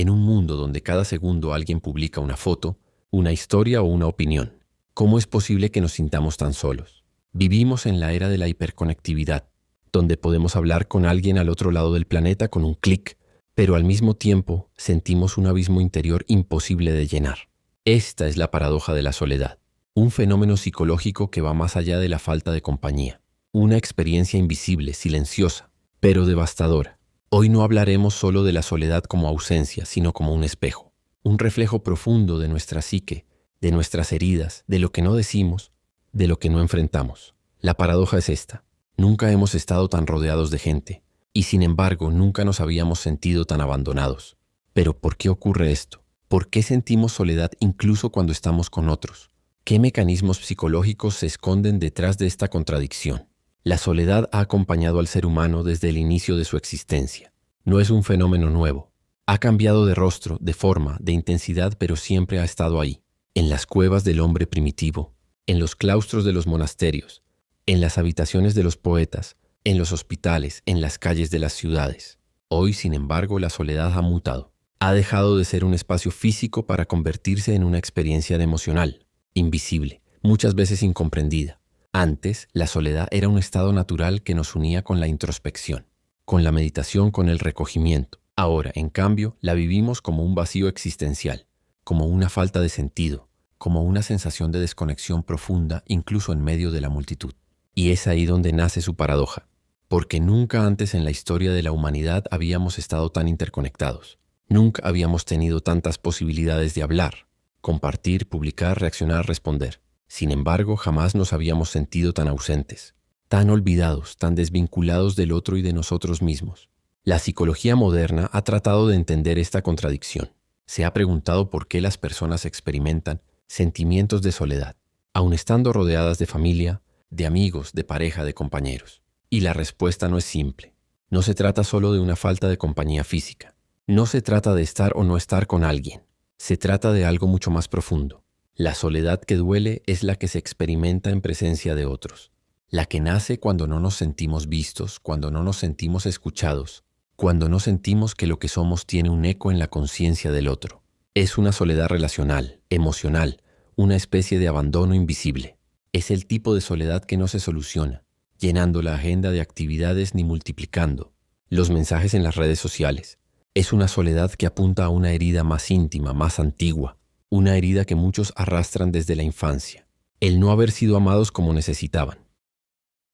En un mundo donde cada segundo alguien publica una foto, una historia o una opinión, ¿cómo es posible que nos sintamos tan solos? Vivimos en la era de la hiperconectividad, donde podemos hablar con alguien al otro lado del planeta con un clic, pero al mismo tiempo sentimos un abismo interior imposible de llenar. Esta es la paradoja de la soledad, un fenómeno psicológico que va más allá de la falta de compañía, una experiencia invisible, silenciosa, pero devastadora. Hoy no hablaremos solo de la soledad como ausencia, sino como un espejo, un reflejo profundo de nuestra psique, de nuestras heridas, de lo que no decimos, de lo que no enfrentamos. La paradoja es esta: nunca hemos estado tan rodeados de gente, y sin embargo nunca nos habíamos sentido tan abandonados. Pero ¿por qué ocurre esto? ¿Por qué sentimos soledad incluso cuando estamos con otros? ¿Qué mecanismos psicológicos se esconden detrás de esta contradicción? La soledad ha acompañado al ser humano desde el inicio de su existencia. No es un fenómeno nuevo. Ha cambiado de rostro, de forma, de intensidad, pero siempre ha estado ahí. En las cuevas del hombre primitivo, en los claustros de los monasterios, en las habitaciones de los poetas, en los hospitales, en las calles de las ciudades. Hoy, sin embargo, la soledad ha mutado. Ha dejado de ser un espacio físico para convertirse en una experiencia emocional, invisible, muchas veces incomprendida. Antes, la soledad era un estado natural que nos unía con la introspección, con la meditación, con el recogimiento. Ahora, en cambio, la vivimos como un vacío existencial, como una falta de sentido, como una sensación de desconexión profunda, incluso en medio de la multitud. Y es ahí donde nace su paradoja, porque nunca antes en la historia de la humanidad habíamos estado tan interconectados. Nunca habíamos tenido tantas posibilidades de hablar, compartir, publicar, reaccionar, responder. Sin embargo, jamás nos habíamos sentido tan ausentes, tan olvidados, tan desvinculados del otro y de nosotros mismos. La psicología moderna ha tratado de entender esta contradicción. Se ha preguntado por qué las personas experimentan sentimientos de soledad, aun estando rodeadas de familia, de amigos, de pareja, de compañeros. Y la respuesta no es simple. No se trata solo de una falta de compañía física. No se trata de estar o no estar con alguien. Se trata de algo mucho más profundo. La soledad que duele es la que se experimenta en presencia de otros. La que nace cuando no nos sentimos vistos, cuando no nos sentimos escuchados, cuando no sentimos que lo que somos tiene un eco en la conciencia del otro. Es una soledad relacional, emocional, una especie de abandono invisible. Es el tipo de soledad que no se soluciona, llenando la agenda de actividades ni multiplicando los mensajes en las redes sociales. Es una soledad que apunta a una herida más íntima, más antigua, una herida que muchos arrastran desde la infancia. El no haber sido amados como necesitaban,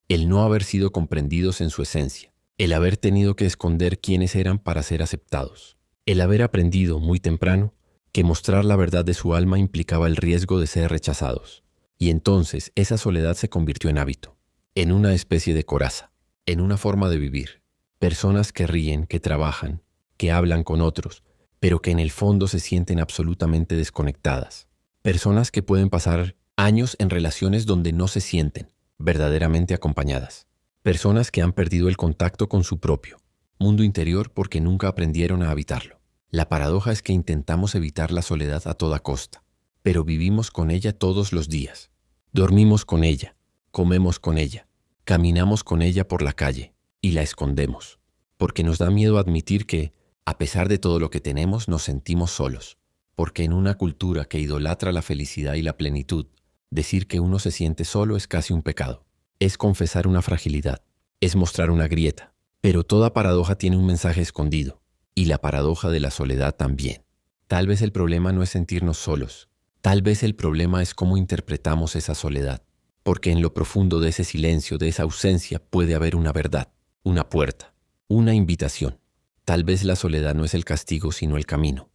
el no haber sido comprendidos en su esencia, el haber tenido que esconder quiénes eran para ser aceptados, el haber aprendido muy temprano que mostrar la verdad de su alma implicaba el riesgo de ser rechazados. Y entonces esa soledad se convirtió en hábito, en una especie de coraza, en una forma de vivir. Personas que ríen, que trabajan, que hablan con otros, pero que en el fondo se sienten absolutamente desconectadas. Personas que pueden pasar años en relaciones donde no se sienten verdaderamente acompañadas. Personas que han perdido el contacto con su propio mundo interior porque nunca aprendieron a habitarlo. La paradoja es que intentamos evitar la soledad a toda costa, pero vivimos con ella todos los días. Dormimos con ella, comemos con ella, caminamos con ella por la calle y la escondemos, porque nos da miedo admitir que, a pesar de todo lo que tenemos, nos sentimos solos, porque en una cultura que idolatra la felicidad y la plenitud, decir que uno se siente solo es casi un pecado. Es confesar una fragilidad, es mostrar una grieta, pero toda paradoja tiene un mensaje escondido, y la paradoja de la soledad también. Tal vez el problema no es sentirnos solos, tal vez el problema es cómo interpretamos esa soledad, porque en lo profundo de ese silencio, de esa ausencia, puede haber una verdad, una puerta, una invitación. Tal vez la soledad no es el castigo, sino el camino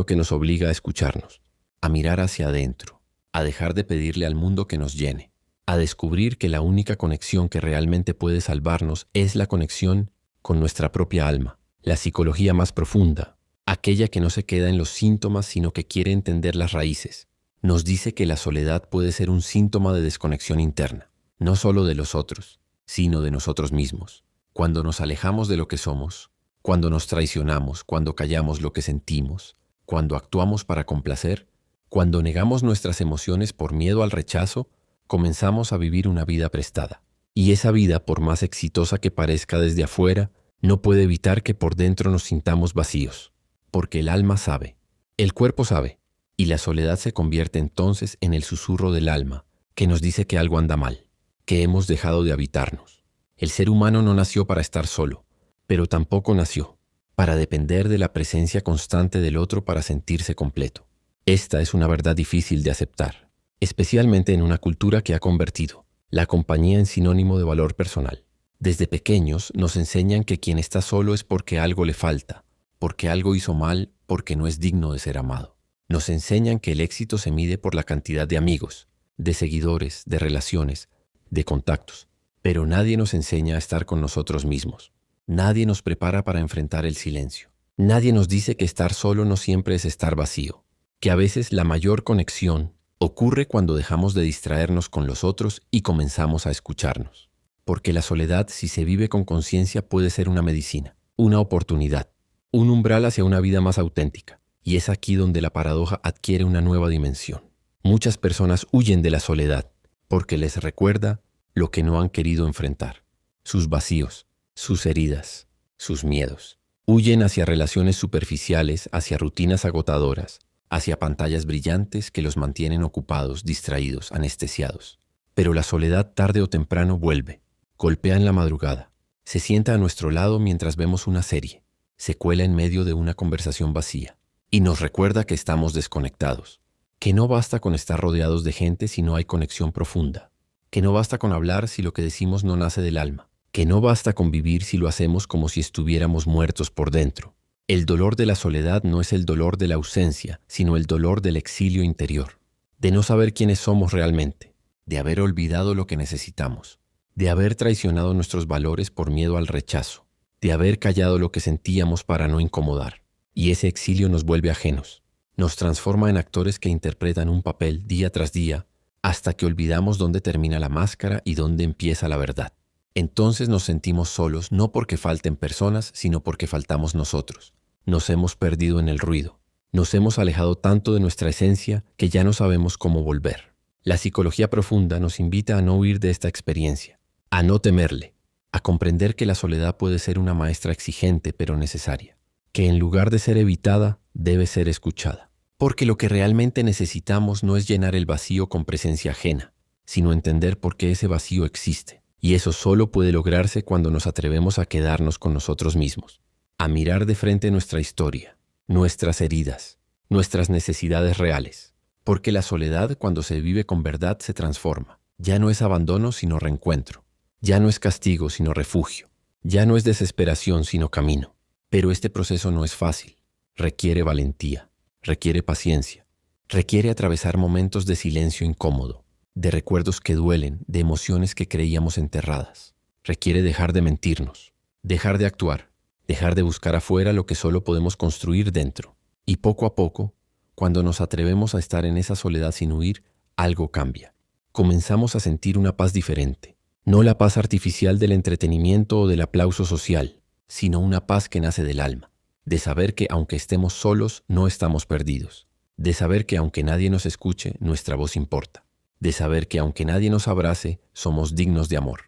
que nos obliga a escucharnos, a mirar hacia adentro, a dejar de pedirle al mundo que nos llene, a descubrir que la única conexión que realmente puede salvarnos es la conexión con nuestra propia alma, la psicología más profunda, aquella que no se queda en los síntomas, sino que quiere entender las raíces. Nos dice que la soledad puede ser un síntoma de desconexión interna, no solo de los otros, sino de nosotros mismos. Cuando nos alejamos de lo que somos, cuando nos traicionamos, cuando callamos lo que sentimos, cuando actuamos para complacer, cuando negamos nuestras emociones por miedo al rechazo, comenzamos a vivir una vida prestada. Y esa vida, por más exitosa que parezca desde afuera, no puede evitar que por dentro nos sintamos vacíos. porque el alma sabe, el cuerpo sabe, y la soledad se convierte entonces en el susurro del alma que nos dice que algo anda mal, que hemos dejado de habitarnos. El ser humano no nació para estar solo, pero tampoco nació para depender de la presencia constante del otro para sentirse completo. Esta es una verdad difícil de aceptar, especialmente en una cultura que ha convertido la compañía en sinónimo de valor personal. Desde pequeños nos enseñan que quien está solo es porque algo le falta, porque algo hizo mal, porque no es digno de ser amado. Nos enseñan que el éxito se mide por la cantidad de amigos, de seguidores, de relaciones, de contactos. Pero nadie nos enseña a estar con nosotros mismos. Nadie nos prepara para enfrentar el silencio. Nadie nos dice que estar solo no siempre es estar vacío, que a veces la mayor conexión ocurre cuando dejamos de distraernos con los otros y comenzamos a escucharnos. Porque la soledad, si se vive con conciencia, puede ser una medicina, una oportunidad, un umbral hacia una vida más auténtica. Y es aquí donde la paradoja adquiere una nueva dimensión. Muchas personas huyen de la soledad porque les recuerda lo que no han querido enfrentar, sus vacíos, sus heridas, sus miedos. Huyen hacia relaciones superficiales, hacia rutinas agotadoras, hacia pantallas brillantes que los mantienen ocupados, distraídos, anestesiados. Pero la soledad tarde o temprano vuelve, golpea en la madrugada, se sienta a nuestro lado mientras vemos una serie, se cuela en medio de una conversación vacía y nos recuerda que estamos desconectados, que no basta con estar rodeados de gente si no hay conexión profunda, que no basta con hablar si lo que decimos no nace del alma, que no basta con vivir si lo hacemos como si estuviéramos muertos por dentro. El dolor de la soledad no es el dolor de la ausencia, sino el dolor del exilio interior, de no saber quiénes somos realmente, de haber olvidado lo que necesitamos, de haber traicionado nuestros valores por miedo al rechazo, de haber callado lo que sentíamos para no incomodar. Y ese exilio nos vuelve ajenos, nos transforma en actores que interpretan un papel día tras día, hasta que olvidamos dónde termina la máscara y dónde empieza la verdad. Entonces nos sentimos solos no porque falten personas, sino porque faltamos nosotros. Nos hemos perdido en el ruido. Nos hemos alejado tanto de nuestra esencia que ya no sabemos cómo volver. La psicología profunda nos invita a no huir de esta experiencia, a no temerle, a comprender que la soledad puede ser una maestra exigente pero necesaria, que en lugar de ser evitada, debe ser escuchada. Porque lo que realmente necesitamos no es llenar el vacío con presencia ajena, sino entender por qué ese vacío existe. Y eso solo puede lograrse cuando nos atrevemos a quedarnos con nosotros mismos, a mirar de frente nuestra historia, nuestras heridas, nuestras necesidades reales. Porque la soledad, cuando se vive con verdad, se transforma. Ya no es abandono, sino reencuentro. Ya no es castigo, sino refugio. Ya no es desesperación, sino camino. Pero este proceso no es fácil. Requiere valentía, requiere paciencia, requiere atravesar momentos de silencio incómodo, de recuerdos que duelen, de emociones que creíamos enterradas. Requiere dejar de mentirnos, dejar de actuar, dejar de buscar afuera lo que solo podemos construir dentro. Y poco a poco, cuando nos atrevemos a estar en esa soledad sin huir, algo cambia. Comenzamos a sentir una paz diferente, no la paz artificial del entretenimiento o del aplauso social, sino una paz que nace del alma, de saber que aunque estemos solos, no estamos perdidos, de saber que aunque nadie nos escuche, nuestra voz importa, de saber que aunque nadie nos abrace, somos dignos de amor.